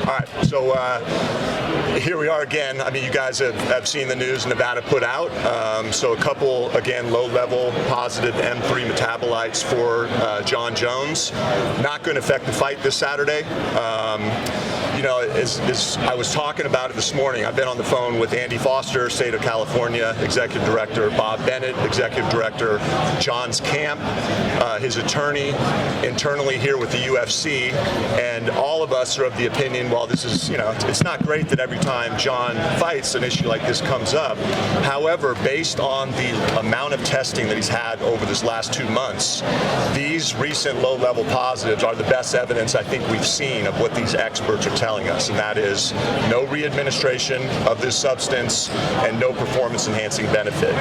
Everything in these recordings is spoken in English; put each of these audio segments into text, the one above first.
All right, so here we are again. I mean, you guys have seen the news Nevada put out. So a couple, again, low-level positive M3 metabolites for John Jones. Not going to affect the fight this Saturday. You know, as I was talking about it this morning, I've been on the phone with Andy Foster, State of California Executive Director, Bob Bennett, Executive Director, John's camp, his attorney, internally here with the UFC, and all of us are of the opinion, while this is, you know, it's not great that every time John fights, an issue like this comes up. However, based on the amount of testing that he's had over this last 2 months, these recent low-level positives are the best evidence I think we've seen of what these experts are telling us, and that is no re-administration of this substance and no performance-enhancing benefit.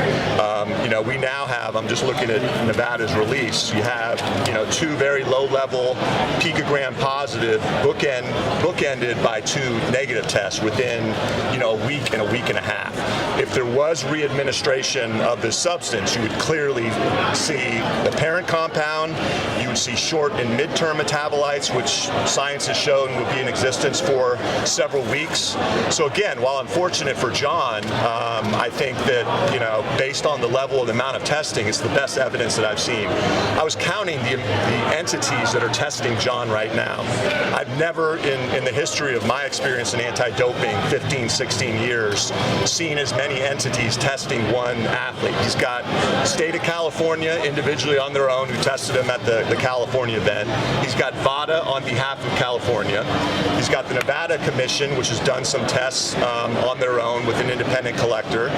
You know, we now have, I'm just looking at Nevada's release, you have, you know, 2 very low-level picogram positive bookended by 2 negative tests within, you know, a week and a half. If there was re-administration of this substance, you would clearly see the parent compound, you would see short and mid-term metabolites, which science has shown will be in existence for several weeks. So again, while unfortunate for John, I think that, you know, based on the level and the amount of testing, it's the best evidence that I've seen. I was counting the entities that are testing John right now. I've never, in the history of my experience in anti-doping, 15, 16 years, seen as many entities testing one athlete. He's got State of California individually on their own who tested him at the California event. He's got VADA on behalf of California. He's got the Nevada Commission, which has done some tests on their own with an independent collector.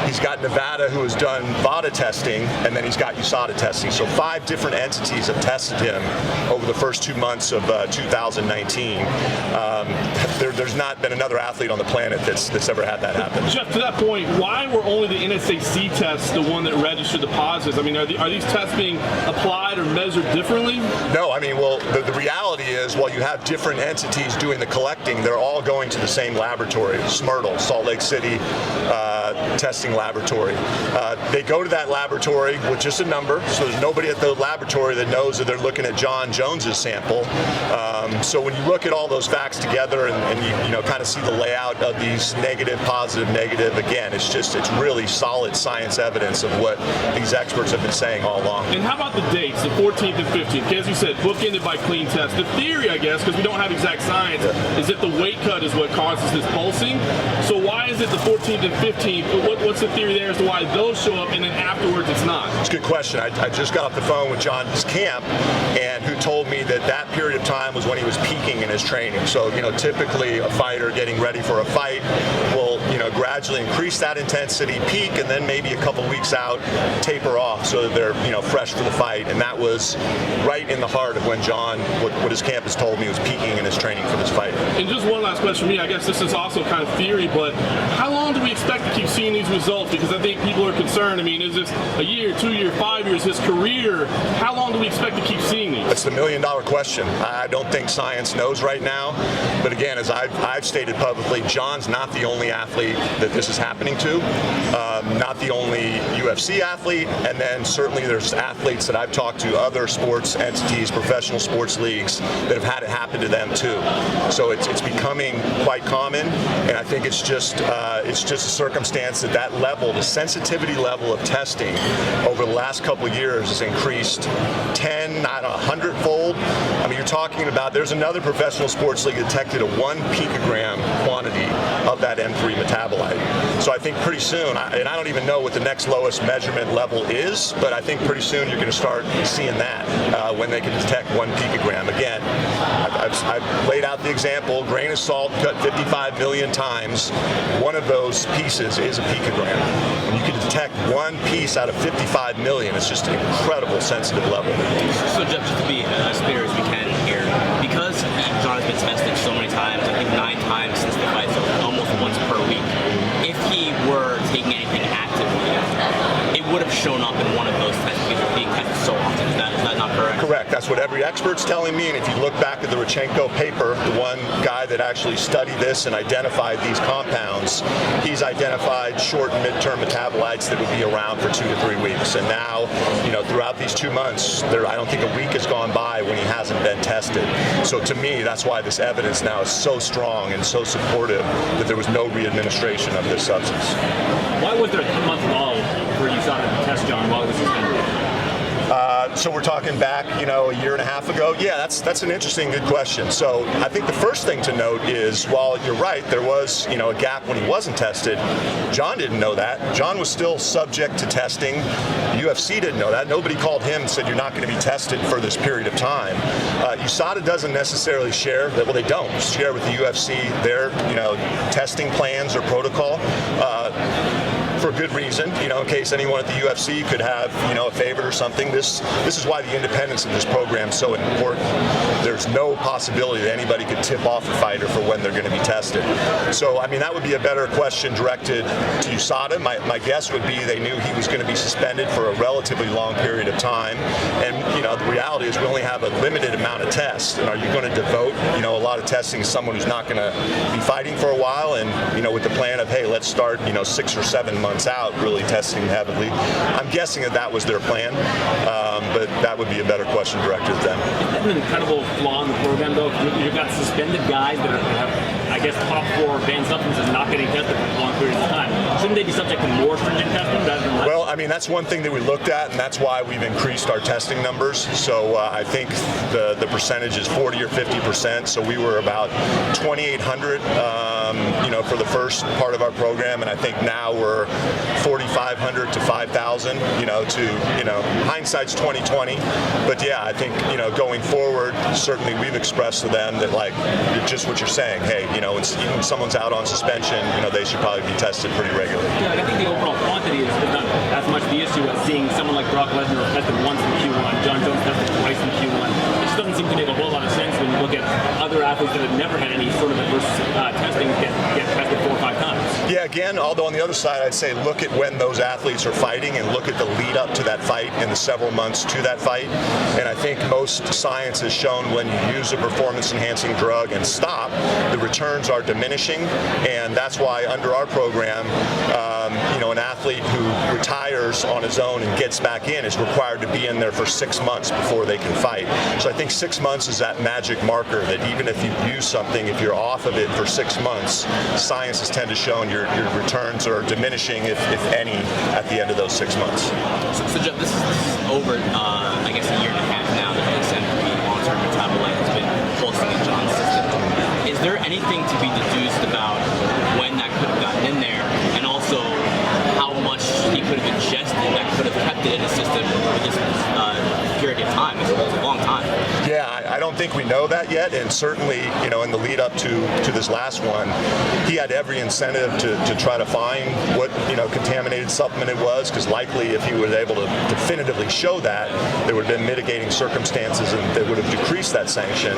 He's got Nevada, who has done VADA testing, and then he's got USADA testing. So 5 different entities have tested him over the first 2 months of 2019. There's not been another athlete on the planet that's ever had that happen. Jeff, to that point, why were only the NSAC tests the one that registered the positives? I mean, are these tests being applied or measured differently? No, I mean, well, the reality is, while you have different entities doing the collecting, they're all going to the same laboratory, Smyrtle, Salt Lake City testing laboratory. They go to that laboratory with just a number, so there's nobody at the laboratory that knows that they're looking at John Jones's sample. So when you look at all those facts together and you know, kind of see the layout of these negative, positive, negative, again, it's really solid science evidence of what these experts have been saying all along. And how about the dates, the 14th and 15th? As you said, bookended by clean tests. The theory, I guess, because we don't have exact science, is that the weight cut is what causes this pulsing. So why is it the 14th and 15th? What's the theory there as to why those show up and then afterwards it's not? It's a good question. I just got off the phone with John's camp, and who told me that period of time was when he was peaking in his training. So, you know, typically a fighter getting ready for a fight will, you know, gradually increase that intensity, peak, and then maybe a couple weeks out, taper off so that they're, you know, fresh for the fight. And that was right in the heart of when John, what his camp has told me, was peaking in his training for this fight. And just one last question for me. I guess this is also kind of theory, but how long do we expect to keep seeing these results? Because I think people are concerned. I mean, is this a year, 2 years, 5 years, his career? How long do we expect to keep seeing these? That's the million-dollar question. I don't think science knows right now. But again, as I've stated publicly, John's not the only athlete that this is happening to, not the only UFC athlete, and then certainly there's athletes that I've talked to, other sports entities, professional sports leagues, that have had it happen to them too. So it's becoming quite common, and I think it's just a circumstance that level, the sensitivity level of testing over the last couple of years has increased 10, not 100-fold. I mean, you're talking about, there's another professional sports league detected a 1 picogram quantity of that M3 metabolite. So I think pretty soon, and I don't even know what the next lowest measurement level is, but I think pretty soon you're going to start seeing that when they can detect 1 picogram. Again, I've laid out the example, grain of salt cut 55 million times, one of those pieces is a picogram. And you can detect 1 piece out of 55 million. It's just an incredible sensitive level. So just to be as clear as we can here, because John has been tested so many times, I think 9 times since the fight, so almost once per week, if he were taking anything actively, it would have shown up in one of those tests because he's being tested so often. Is that not correct? Correct. That's what every expert's telling me. And if you look back at the Rodchenko paper, the one guy that actually studied this and identified these compounds, he's identified short and midterm metabolites that would be around for 2 to 3 weeks. And now, throughout these 2 months, I don't think a week has gone by when he hasn't been tested. So to me, that's why this evidence now is so strong and so supportive that there was no re-administration of this substance. Why was there a 10-month lull for USADA to test John while he was suspended? So we're talking back, a year and a half ago. Yeah, that's an interesting, good question. So I think the first thing to note is, while you're right, there was, a gap when he wasn't tested. John didn't know that. John was still subject to testing. The UFC didn't know that. Nobody called him and said, you're not going to be tested for this period of time. USADA doesn't necessarily share that. Well, they don't share with the UFC their, testing plans or protocol. For good reason, in case anyone at the UFC could have, a favor or something. This is why the independence of this program is so important. There's no possibility that anybody could tip off a fighter for when they're going to be tested. So, that would be a better question directed to USADA. My guess would be they knew he was going to be suspended for a relatively long period of time. And, the reality is we only have a limited amount of tests. And are you going to devote, a lot of testing to someone who's not going to be fighting for a while? And, with the plan of, hey, let's start, 6 or 7 months out really testing heavily. I'm guessing that was their plan, but that would be a better question directed at them. Is that an incredible flaw in the program, though? You've got suspended guys that have, top 4 banned substances not getting tested for long periods of time. Shouldn't they be subject to more stringent testing rather than less? Well, that's one thing that we looked at, and that's why we've increased our testing numbers. So I think the percentage is 40 or 50%. So we were about 2,800, for the first part of our program, and I think now we're 4,500 to 5,000. Hindsight's 20/20, but yeah, I think going forward, certainly we've expressed to them that just what you're saying. Hey, when someone's out on suspension, they should probably be tested pretty regularly. Yeah, I think the overall quantity is not as much the issue as seeing someone like Brock Lesnar tested once in Q1, John Jones tested twice in Q1. It just doesn't seem to make a whole lot of sense when you look at other athletes that have never had any sort of adverse testing get tested 4 or 5 times. Yeah, again, although on the other side, I'd say look at when those athletes are fighting and look at the lead up to that fight and the several months to that fight. And I think most science has shown when you use a performance-enhancing drug and stop, the returns are diminishing. And that's why under our program, an athlete who retires on his own and gets back in is required to be in there for 6 months before they can fight. So I think 6 months is that magic marker that even if you use something, if you're off of it for 6 months, science has tended to show your returns are diminishing, if any, at the end of those 6 months. So Jeff, this is over, I guess, a year and a half now that this NP long-term metabolite has been pulsing in John's system. Is there anything to be deduced about when that could have gotten in there, and also how much he could have ingested that could have kept it in his system for this period of time? It's a long time. Yeah, I don't think we know that yet, and certainly, in the lead up to this last one, he had every incentive to try to find what, contaminated supplement it was, because likely if he was able to definitively show that, there would have been mitigating circumstances and that would have decreased that sanction.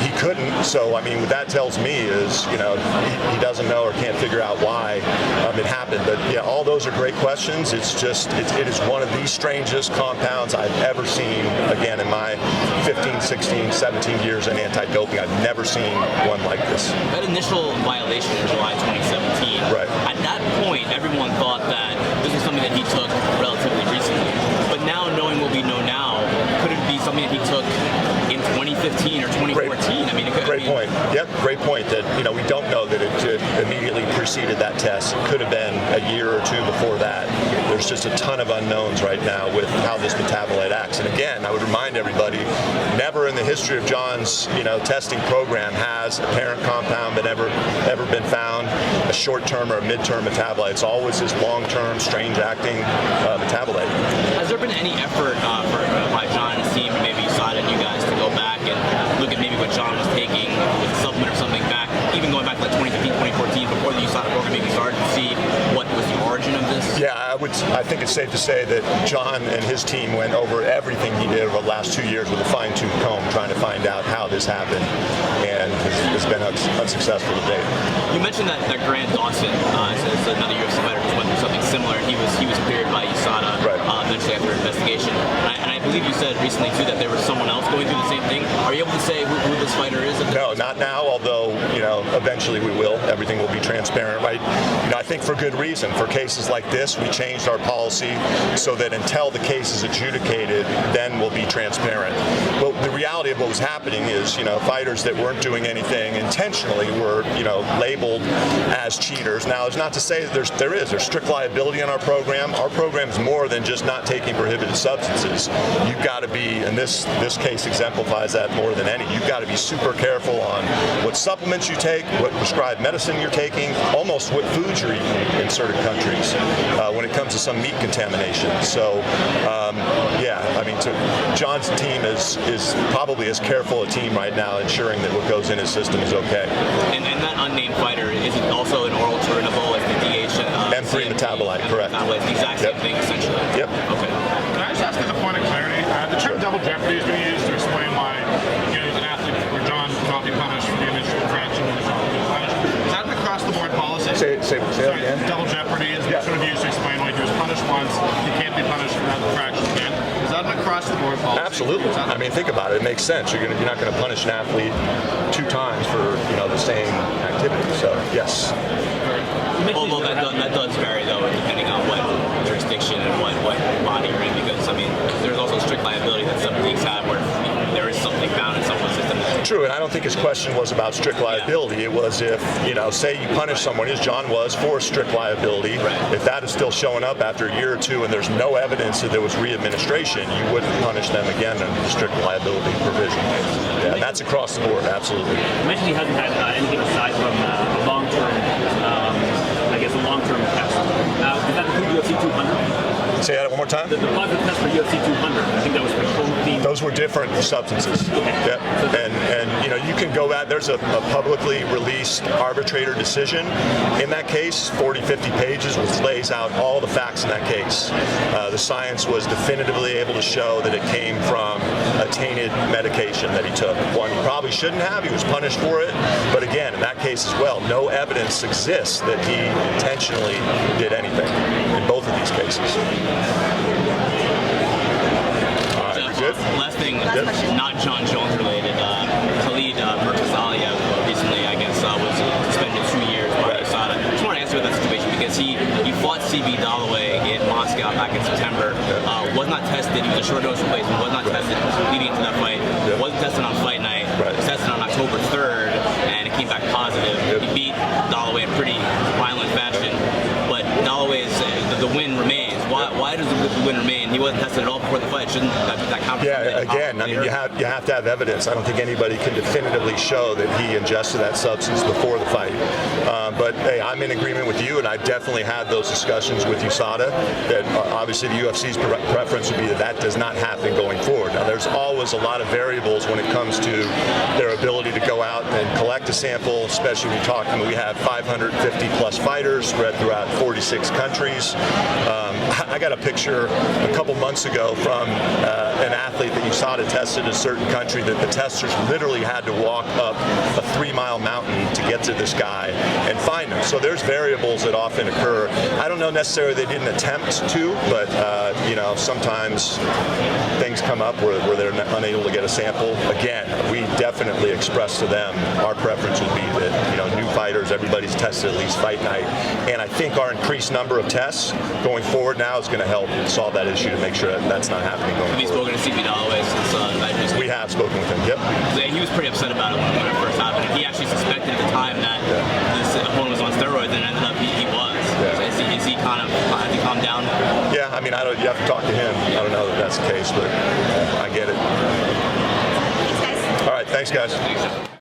He couldn't, so what that tells me is, he doesn't doesn't know or can't figure out why it happened. But yeah, all those are great questions. It's just, it is one of the strangest compounds I've ever seen, again, in my 15, 16, 17 years in anti-doping. I've never seen one like this. That initial violation in July 2017, right. At that point, everyone thought that this was something that he took relatively recently. But now, knowing what we know now, could it be something that he took in 2015 or 2014? Great point. Yep, great point. That we don't know that it immediately preceded that test. It could have been a year or two before that. There's just a ton of unknowns right now with how this metabolite acts. And again, I would remind everybody, never in the history of John's testing program has a parent compound ever been found, a short-term or a mid-term metabolite. It's always this long-term, strange-acting metabolite. Has there been any effort by John and his team, maybe USADA and you guys, to go back and look at maybe what John was taking with a supplement or something back, even going back to like 2015, 2014, before the USADA program even started, to see what was the origin of this? Yeah, I think it's safe to say that John and his team went over everything he did over the last 2 years with a fine-tooth comb, trying to find out how this happened, and has been unsuccessful to date. You mentioned that Grant Dawson is another UFC fighter who went through something similar. He was cleared by USADA. Right. eventually after investigation. And I believe you said recently too that there was someone else going through the same thing. Are you able to say who this fighter is? No, not now, although, eventually we will. Everything will be transparent, right? I think for good reason. For cases like this, we changed our policy so that until the case is adjudicated, then we'll be transparent. Well, the reality of what was happening is, fighters that weren't doing anything intentionally were, labeled as cheaters. Now, it's not to say that there's strict liability in our program. Our program is more than just not taking prohibited substances. You've got to be, and this case exemplifies that more than any, you've got to be super careful on what supplements you take, what prescribed medicine you're taking, almost what foods you're eating in certain countries when it comes to some meat contamination. So, John's team is probably as careful a team right now, ensuring that what goes in his system is okay. And that unnamed fighter, is it also an oral turinable as the DH? M3 metabolite, correct. Metabolite, the exact same thing, essentially. Yep. Okay. Can I just ask as a point of clarity? The term double jeopardy has been used to explain why, he's an athlete where John cannot be punished for the initial infraction when he's not being punished. Is that an across-the-board policy? Say that again. Double jeopardy is sort of used to explain why he was punished once, he can't be punished for another infraction again. Is that an across-the-board policy? Absolutely. I mean, think about it. It makes sense. You're not going to punish an athlete 2 times for the same activity. So yes. Well, that does vary though, depending on what jurisdiction and what body you're in, because there's also strict liability that some leagues have where there is something found in someone's system. True, and I don't think his question was about strict liability. It was if, say you punish someone, as John was, for strict liability, right. If that is still showing up after a year or 2 and there's no evidence that there was re-administration, you wouldn't punish them again under the strict liability provision. Yeah, and that's across the board, absolutely. You mentioned he hasn't had anything aside from a long-term, a long-term test. Does that include UFC 200? Say that one more time? The positive test for UFC 200, I think that was for protein. Those were different substances. Okay. Yep. And you can go back. There's a publicly released arbitrator decision. In that case, 40, 50 pages, which lays out all the facts in that case. The science was definitively able to show that it came from a tainted medication that he took. One he probably shouldn't have. He was punished for it. But again, in that case as well, no evidence exists that he intentionally did anything in both of these cases. Good. Last thing, not John Jones related. Khalid Murtazalia recently, I guess, was suspended 2 years by USADA. I just want to answer that situation because he fought CB Dalloway in Moscow back in September. Was not tested. He was a short notice replacement. Was not tested leading into that fight. Wasn't tested on fight night. Was tested on October 3rd, and it came back positive. He beat Dalloway in pretty violent fashion, but Dalloway's the win remains. Why does the win remain? He wasn't tested at all before the fight. Shouldn't that count? Yeah, again, I mean, you have to have evidence. I don't think anybody can definitively show that he ingested that substance before the fight. But hey, I'm in agreement with you, and I've definitely had those discussions with USADA. That obviously the UFC's preference would be that does not happen going forward. Now, there's always a lot of variables when it comes to their ability to go out and collect a sample, especially when you're talking. We have 550 plus fighters spread throughout 46 countries. I got a picture a couple months ago from an athlete that USADA tested in a certain country that the testers literally had to walk up a 3-mile mountain to get to this guy and find him. So there's variables that often occur. I don't know necessarily they didn't attempt to, but sometimes things come up where they're unable to get a sample. Again, we definitely express to them our preference would be that new fighters, everybody's tested at least fight night, and I think our increased number of tests going forward now is going to help solve that issue to make sure that that's not happening going forward. Have you spoken to CB Dalloway since that news? We have spoken with him. Yep. He was pretty upset about it when it first happened. He actually suspected at the time that this opponent was on steroids, and ended up he was. Yeah. So is he kind of has he calmed down? Yeah, I mean, you have to talk to him. I don't know that that's the case, but I get it. Thanks, guys. All right, thanks, guys. Thanks.